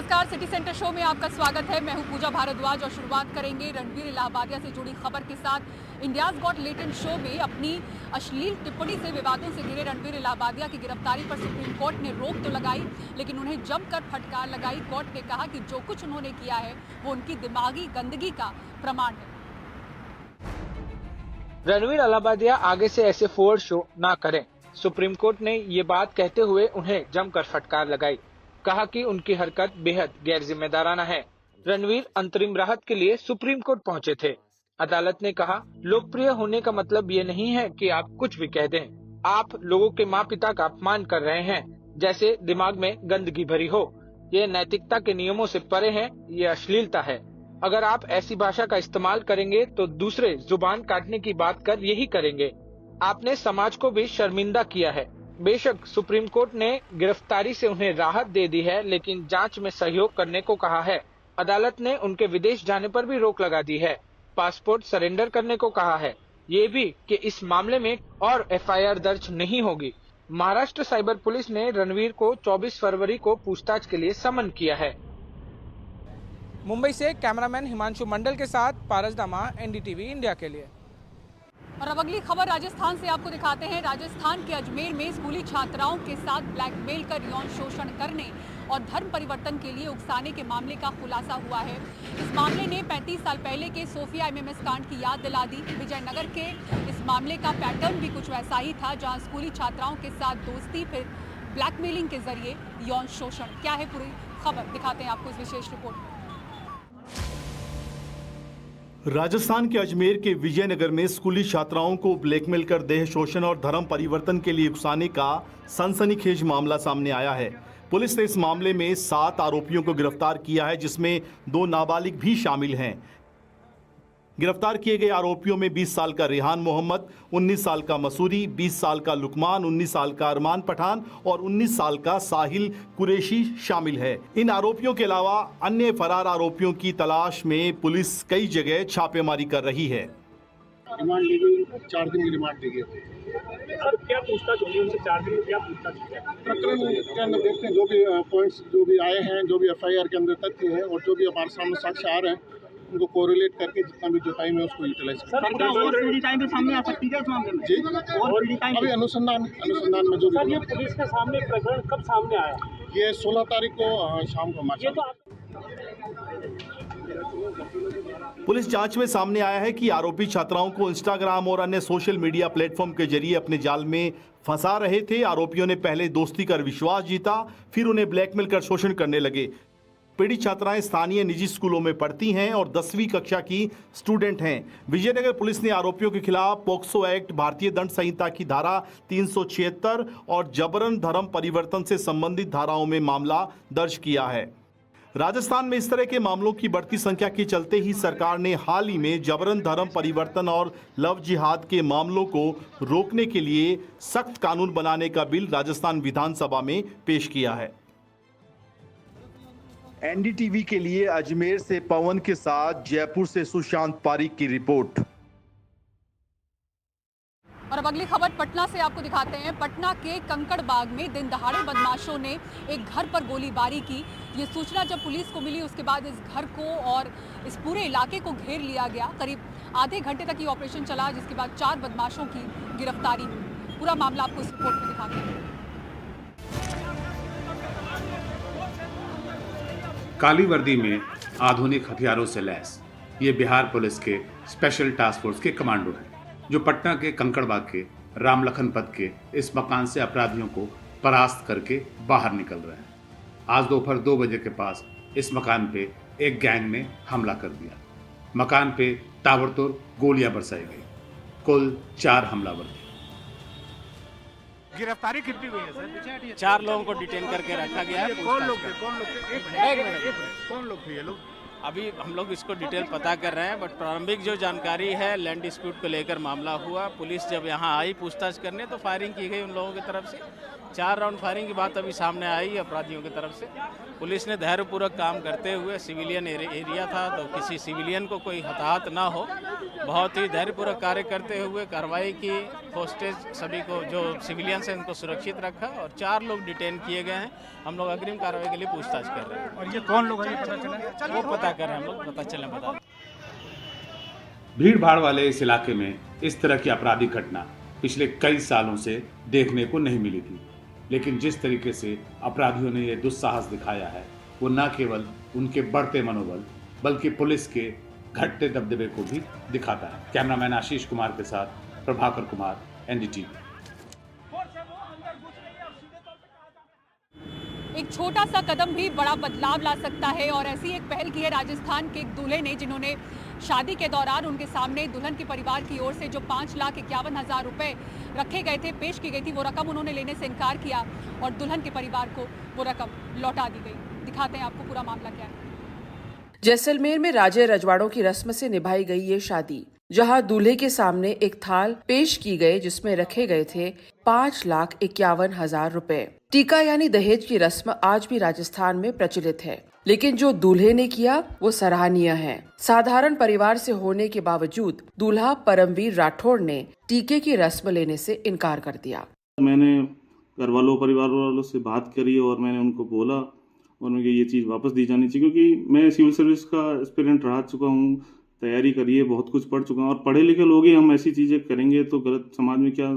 नमस्कार, city centre show में आपका स्वागत है। मैं हूं पूजा भारद्वाज और शुरुआत करेंगे रणवीर इलाहाबादिया से जुड़ी खबर के साथ। इंडियाज गॉट लेटेंट शो में अपनी अश्लील टिप्पणी से विवादों से घिरे रणवीर इलाहाबादिया की गिरफ्तारी पर सुप्रीम कोर्ट ने रोक तो लगाई, लेकिन उन्हें जमकर फटकार लगाई। कोर्ट ने कहा कि जो कुछ उन्होंने किया है वो उनकी दिमागी गंदगी का प्रमाण है। रणवीर इलाहाबादिया आगे से ऐसे फोर्स शो ना करें। सुप्रीम कोर्ट ने ये बात कहते हुए उन्हें जमकर फटकार लगाई। कहा कि उनकी हरकत बेहद गैर जिम्मेदाराना है। रणवीर अंतरिम राहत के लिए सुप्रीम कोर्ट पहुंचे थे। अदालत ने कहा, लोकप्रिय होने का मतलब ये नहीं है कि आप कुछ भी कह दें। आप लोगों के माँ पिता का अपमान कर रहे हैं, जैसे दिमाग में गंदगी भरी हो। ये नैतिकता के नियमों से परे है, ये अश्लीलता है। अगर आप ऐसी भाषा का इस्तेमाल करेंगे तो दूसरे जुबान काटने की बात कर यही करेंगे। आपने समाज को भी शर्मिंदा किया है। बेशक सुप्रीम कोर्ट ने गिरफ्तारी से उन्हें राहत दे दी है, लेकिन जांच में सहयोग करने को कहा है। अदालत ने उनके विदेश जाने पर भी रोक लगा दी है। पासपोर्ट सरेंडर करने को कहा है। ये भी कि इस मामले में और एफआईआर दर्ज नहीं होगी। महाराष्ट्र साइबर पुलिस ने रणवीर को 24 फरवरी को पूछताछ के लिए समन किया है। मुंबई से कैमरामैन हिमांशु मंडल के साथ पारस दामा, एनडीटीवी इंडिया के लिए। और अब अगली खबर राजस्थान से आपको दिखाते हैं। राजस्थान के अजमेर में स्कूली छात्राओं के साथ ब्लैकमेल कर यौन शोषण करने और धर्म परिवर्तन के लिए उकसाने के मामले का खुलासा हुआ है। इस मामले ने 35 साल पहले के सोफिया एमएमएस कांड की याद दिला दी। विजयनगर के इस मामले का पैटर्न भी कुछ वैसा ही था, जहां स्कूली छात्राओं के साथ दोस्ती, फिर ब्लैकमेलिंग के जरिए यौन शोषण। क्या है पूरी खबर, दिखाते हैं आपको इस विशेष रिपोर्ट में। राजस्थान के अजमेर के विजयनगर में स्कूली छात्राओं को ब्लैकमेल कर देह शोषण और धर्म परिवर्तन के लिए उकसाने का सनसनीखेज मामला सामने आया है। पुलिस ने इस मामले में 7 आरोपियों को गिरफ्तार किया है, जिसमें 2 नाबालिग भी शामिल हैं। गिरफ्तार किए गए आरोपियों में 20 साल का रेहान मोहम्मद, 19 साल का मसूरी, 20 साल का लुकमान, 19 साल का अरमान पठान और 19 साल का साहिल कुरैशी शामिल है। इन आरोपियों के अलावा अन्य फरार आरोपियों की तलाश में पुलिस कई जगह छापेमारी कर रही है। रिमांड ली गई, 4 दिन की रिमांड दी गई। सर क्या पूछताछ होगी उनसे? 4 दिन में क्या पूछताछ की? प्रकरण के अंदर देखते हैं जो भी पॉइंट्स जो भी आए हैं, जो भी एफआईआर के अंदर तथ्य है और जो भी हमारे सामने साक्ष्य आ रहे हैं, उनको कोरिलेट करके जितना भी जो टाइम है उसको यूटिलाइज करें। सर टाइम पे सामने आ सकती है इस मामले में? जी, अभी अनुसंधान में जो सर ये पुलिस के सामने प्रकरण कब सामने आया? ये 16 तारीख को शाम को हमारे पुलिस जांच में सामने आया है कि आरोपी छात्राओं को इंस्टाग्राम और अन्य सोशल मीडिया प्लेटफॉर्म के जरिए अपने जाल में फंसा रहे थे। आरोपियों ने पहले दोस्ती कर विश्वास जीता, फिर उन्हें ब्लैकमेल कर शोषण करने लगे। पीड़ित छात्राएं स्थानीय निजी स्कूलों में पढ़ती हैं और 10वीं कक्षा की स्टूडेंट हैं। विजयनगर पुलिस ने आरोपियों के खिलाफ पोक्सो एक्ट, भारतीय दंड संहिता की धारा 376 और जबरन धर्म परिवर्तन से संबंधित धाराओं में मामला दर्ज किया है। राजस्थान में इस तरह के मामलों की बढ़ती संख्या के चलते ही सरकार ने हाल ही में जबरन धर्म परिवर्तन और लव जिहाद के मामलों को रोकने के लिए सख्त कानून बनाने का बिल राजस्थान विधानसभा में पेश किया है। एनडीटीवी के लिए अजमेर से पवन के साथ जयपुर से सुशांत पारिक की रिपोर्ट। और अब अगली खबर पटना से आपको दिखाते हैं। पटना के कंकड़बाग में दिन दहाड़े बदमाशों ने एक घर पर गोलीबारी की। ये सूचना जब पुलिस को मिली, उसके बाद इस घर को और इस पूरे इलाके को घेर लिया गया। करीब आधे घंटे तक ये ऑपरेशन चला, जिसके बाद 4 बदमाशों की गिरफ्तारी हुई। पूरा मामला आपको इस रिपोर्ट में दिखाते हैं। काली वर्दी में आधुनिक हथियारों से लैस ये बिहार पुलिस के स्पेशल टास्क फोर्स के कमांडो हैं, जो पटना के कंकड़बाग के रामलखन पथ के इस मकान से अपराधियों को परास्त करके बाहर निकल रहे हैं। आज दोपहर 2 बजे के पास इस मकान पे एक गैंग ने हमला कर दिया। मकान पे ताबड़तोड़ गोलियां बरसाई गई। कुल 4 हमलावर थे। गिरफ्तारी कितनी हुई है सर? 4 लोगों को डिटेन करके रखा गया है। कौन लोग थे? कौन लोग थे? एक मिनट। कौन लोग थे ये लोग? अभी हम लोग इसको डिटेल पता कर रहे हैं, बट प्रारंभिक जो जानकारी है लैंड डिस्प्यूट को लेकर मामला हुआ। पुलिस जब यहाँ आई पूछताछ करने तो फायरिंग की गई उन लोगों की तरफ से। 4 राउंड फायरिंग की बात अभी सामने आई अपराधियों की तरफ से। पुलिस ने धैर्यपूर्वक काम करते हुए, सिविलियन एरिया था तो किसी सिविलियन को कोई हताहत ना हो, बहुत ही धैर्यपूर्वक कार्य करते हुए कार्रवाई की। होस्टेज सभी को जो सिविलियंस हैं उनको सुरक्षित रखा और 4 लोग डिटेन किए गए हैं। हम लोग अग्रिम कार्रवाई के लिए पूछताछ कर रहे हैं। और ये कौन लोग हैं ये पता चला? वो पता कर रहे हैं हम लोग, पता चले बता। भीड़ भाड़ वाले इस इलाके में इस तरह की आपराधिक घटना पिछले कई सालों से देखने को नहीं मिली थी, लेकिन जिस तरीके से अपराधियों ने यह दुस्साहस दिखाया है वो न केवल उनके बढ़ते मनोबल बल्कि पुलिस के घटते दबदबे को भी दिखाता है। कैमरामैन आशीष कुमार के साथ प्रभाकर कुमार, एनडीटीवी। एक छोटा सा कदम भी बड़ा बदलाव ला सकता है और ऐसी एक पहल की है राजस्थान के एक दूल्हे ने, जिन्होंने शादी के दौरान उनके सामने दुल्हन के परिवार की ओर से जो 5,51,000 रुपए रखे गए थे, पेश की गई थी, वो रकम उन्होंने लेने से इनकार किया और दुल्हन के परिवार को वो रकम लौटा दी गई। दिखाते हैं आपको पूरा मामला क्या है। जैसलमेर में राजे रजवाड़ों की रस्म से निभाई गई ये शादी, जहां दूल्हे के सामने एक थाल पेश की गई जिसमें रखे गए थे 5,51,000 रुपए। टीका यानी दहेज की रस्म आज भी राजस्थान में प्रचलित है, लेकिन जो दूल्हे ने किया वो सराहनीय है। साधारण परिवार से होने के बावजूद दूल्हा परमवीर राठौड़ ने टीके की रस्म लेने से इनकार कर दिया। मैंने घर वालों परिवार वालों से बात करी और मैंने उनको बोला और मुझे ये चीज़ वापस दी जानी चाहिए, क्योंकि मैं सिविल सर्विस का एस्पिरेंट रह चुका हूँ, तैयारी करी है, बहुत कुछ पढ़ चुका हूँ और पढ़े लिखे लोग ही हम ऐसी चीज़ें करेंगे तो गलत समाज में क्या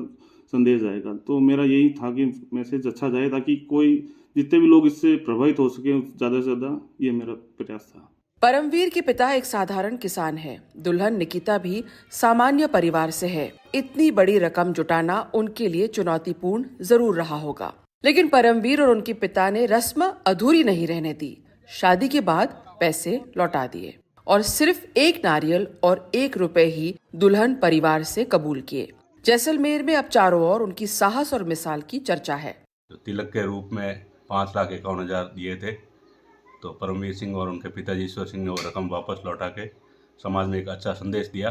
संदेश जाएगा। तो मेरा यही था कि मैसेज अच्छा जाए ताकि कोई जितने भी लोग इससे प्रभावित हो सके ज़्यादा से ज़्यादा, ये मेरा प्रयास था। परमवीर के पिता एक साधारण किसान है। दुल्हन निकिता भी सामान्य परिवार से है। इतनी बड़ी रकम जुटाना उनके लिए चुनौतीपूर्ण जरूर रहा होगा, लेकिन परमवीर और उनके पिता ने रस्म अधूरी नहीं रहने दी। शादी के बाद पैसे लौटा दिए और सिर्फ 1 नारियल और 1 रुपए ही दुल्हन परिवार से कबूल किए। जैसलमेर में अब चारों ओर उनकी साहस और मिसाल की चर्चा है। तिलक के रूप में 5,51,000 दिए थे, तो परमवीर सिंह और उनके पिताजी ईश्वर सिंह ने वो रकम वापस लौटा के समाज में एक अच्छा संदेश दिया।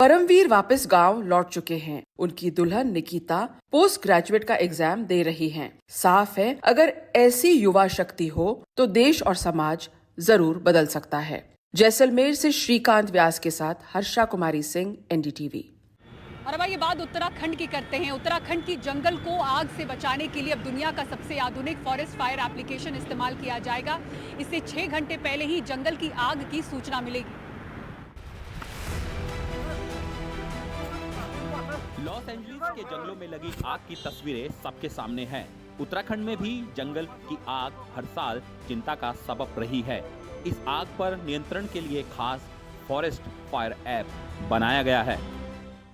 परमवीर वापस गांव लौट चुके हैं। उनकी दुल्हन निकिता पोस्ट ग्रेजुएट का एग्जाम दे रही हैं। साफ है, अगर ऐसी युवा शक्ति हो तो देश और समाज जरूर बदल सकता है। जैसलमेर से श्रीकांत व्यास के साथ हर्षा कुमारी सिंह, एनडीटीवी। और अब ये बात उत्तराखंड की करते हैं। उत्तराखंड की जंगल को आग से बचाने के लिए अब दुनिया का सबसे आधुनिक फॉरेस्ट फायर एप्लीकेशन इस्तेमाल किया जाएगा। इससे 6 घंटे पहले ही जंगल की आग की सूचना मिलेगी। लॉस एंजलिस के जंगलों में लगी आग की तस्वीरें सबके सामने हैं। उत्तराखंड में भी जंगल की आग हर साल चिंता का सबब रही है। इस आग पर नियंत्रण के लिए खास फॉरेस्ट फायर ऐप बनाया गया है।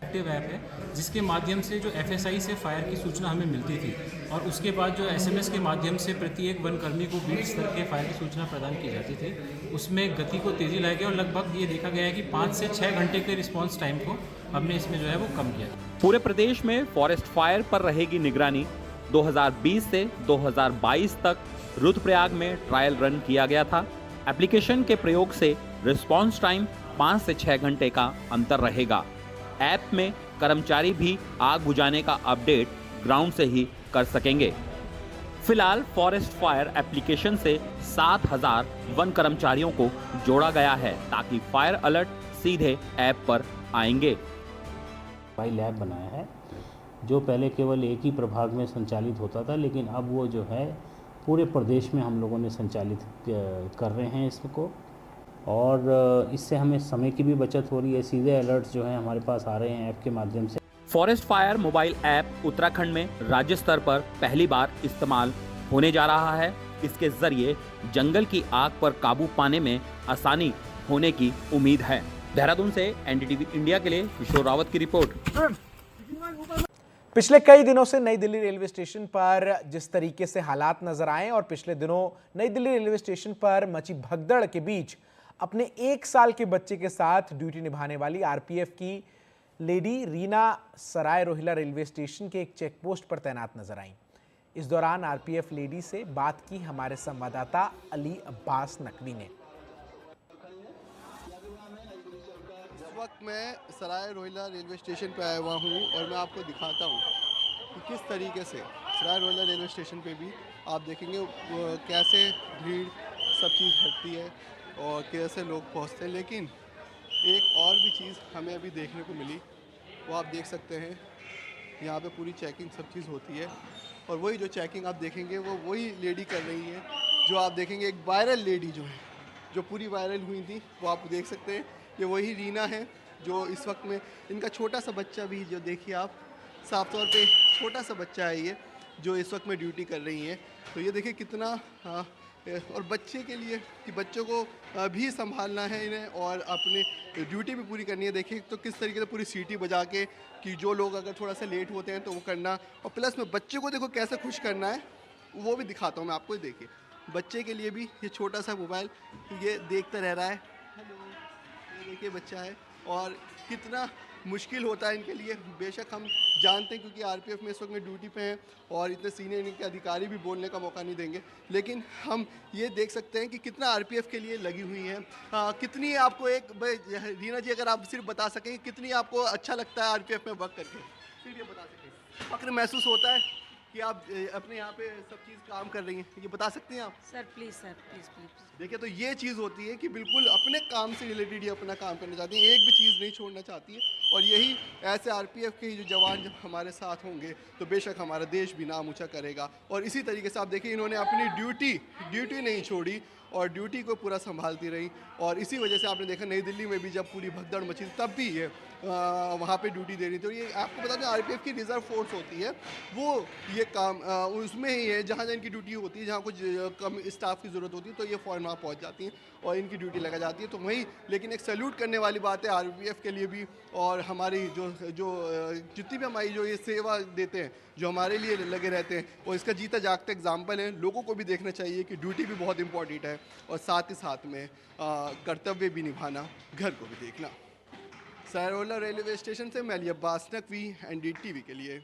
एक्टिव ऐप है जिसके माध्यम से जो एफएसआई से फायर की सूचना हमें मिलती थी और उसके बाद जो एसएमएस के माध्यम से प्रत्येक वनकर्मी को बीट स्तर के फायर की सूचना प्रदान की जाती थी, उसमें गति को तेजी लाई गई और लगभग ये देखा गया है कि 5 से 6 घंटे के रिस्पांस टाइम को हमने इसमें जो है वो कम किया। पूरे प्रदेश में फॉरेस्ट फायर पर रहेगी निगरानी। 2020 से 2022 तक रुद्रप्रयाग में ट्रायल रन किया गया था। एप्लीकेशन के प्रयोग से रिस्पांस टाइम 5 से 6 घंटे का अंतर रहेगा। ऐप में कर्मचारी भी आग बुझाने का अपडेट ग्राउंड से ही कर सकेंगे। फिलहाल फॉरेस्ट फायर एप्लीकेशन से 7,000 वन कर्मचारियों को जोड़ा गया है ताकि फायर अलर्ट सीधे ऐप पर आएंगे। मोबाइल ऐप बनाया है जो पहले केवल एक ही प्रभाग में संचालित होता था, लेकिन अब वो जो है पूरे प्रदेश में हम लोगों ने संचालित कर रहे हैं इसको, और इससे हमें समय की भी बचत हो रही है। सीधे अलर्ट्स जो है हमारे पास आ रहे हैं ऐप के माध्यम से। Forest fire mobile app Uttarakhand में राज्य स्तर पर पहली बार इस्तेमाल होने जा रहा है। इसके जरिए जंगल की आग पर काबू पाने में आसानी होने की उम्मीद है। देहरादून से एनडीटीवी इंडिया के लिए किशोर रावत की रिपोर्ट। पिछले कई दिनों से नई दिल्ली रेलवे स्टेशन पर जिस तरीके से हालात नजर आए और पिछले दिनों नई दिल्ली रेलवे स्टेशन पर मची भगदड़ के बीच अपने 1 साल के बच्चे के साथ ड्यूटी निभाने वाली आरपीएफ की लेडी रीना सराय रोहिला रेलवे स्टेशन के एक चेक पोस्ट पर तैनात नजर आईं। इस दौरान आरपीएफ लेडी से बात की हमारे संवाददाता अली अब्बास नकवी ने। वक्त मैं सराय रोहिल्ला रेलवे स्टेशन पर आया हुआ हूँ और मैं आपको दिखाता हूँ कि किस तरीके से सराय रोहिल्ला रेलवे स्टेशन पे भी आप देखेंगे कैसे भीड़ सब चीज़ हटती है और कैसे लोग पहुँचते हैं। लेकिन एक और भी चीज़ हमें अभी देखने को मिली, वो आप देख सकते हैं, यहाँ पे पूरी चेकिंग सब चीज़ होती है और वही जो चेकिंग आप देखेंगे वो वही लेडी कर रही है जो आप देखेंगे एक वायरल लेडी जो पूरी वायरल हुई थी, वो आप देख सकते हैं। ये वही रीना है जो इस वक्त में, इनका छोटा सा बच्चा भी जो देखिए आप साफ तौर पे छोटा सा बच्चा है ये जो इस वक्त में ड्यूटी कर रही हैं। तो ये देखिए कितना और बच्चे के लिए कि बच्चों को भी संभालना है इन्हें और अपनी ड्यूटी भी पूरी करनी है। देखिए तो किस तरीके से पूरी सीटी बजा के कि जो लोग अगर थोड़ा सा लेट होते हैं तो वो करना, और प्लस में बच्चे को देखो कैसे खुश करना है वो भी दिखाता हूँ मैं आपको। देखिए बच्चे के लिए भी ये छोटा सा मोबाइल ये देखता रह रहा है, हेलो, ये देखिए बच्चा है और कितना मुश्किल होता है इनके लिए। बेशक हम जानते हैं क्योंकि आरपीएफ में इस वक्त में ड्यूटी पे हैं और इतने सीनियर इनके अधिकारी भी बोलने का मौका नहीं देंगे, लेकिन हम ये देख सकते हैं कि कितना आरपीएफ के लिए लगी हुई हैं। कितनी आपको एक रीना जी अगर आप सिर्फ बता सकें कितनी आपको अच्छा लगता है आरपीएफ में वर्क करके, सिर्फ ये बता सकें, फक्र महसूस होता है कि आप अपने यहाँ पे सब चीज़ काम कर रही हैं, ये बता सकती हैं आप? Sir please please. देखिए तो ये चीज़ होती है कि बिल्कुल अपने काम से रिलेटेड ही अपना काम करना चाहती हैं, एक भी चीज़ नहीं छोड़ना चाहती है। और यही ऐसे आरपीएफ के ही जो जवान जब हमारे साथ होंगे तो बेशक हमारा देश भी नाम ऊँचा करेगा। और इसी तरीके से आप देखिए इन्होंने अपनी ड्यूटी नहीं छोड़ी और ड्यूटी को पूरा संभालती रही। और इसी वजह से आपने देखा नई दिल्ली में भी जब पूरी भगदड़ मची तब भी ये वहाँ पे ड्यूटी दे रही थी। और ये आपको बता दें आरपीएफ की रिजर्व फोर्स होती है, वो ये काम उसमें ही है जहाँ इनकी ड्यूटी होती है, जहाँ कुछ कम स्टाफ की ज़रूरत होती है तो ये फ़ौरन वहाँ पहुँच जाती हैं और इनकी ड्यूटी लगा जाती है। तो वही लेकिन एक सैल्यूट करने वाली बात है आरपीएफ के लिए भी और हमारी जो जितनी भी हमारी जो ये सेवा देते हैं, जो हमारे लिए लगे रहते हैं, और इसका जीता जागता एग्जाम्पल है। लोगों को भी देखना चाहिए कि ड्यूटी भी बहुत इंपॉर्टेंट है और साथ ही साथ में कर्तव्य भी निभाना, घर को भी देखना। सराय रोहिल्ला रेलवे स्टेशन से मैं अली अब्बास नकवी, NDTV के लिए।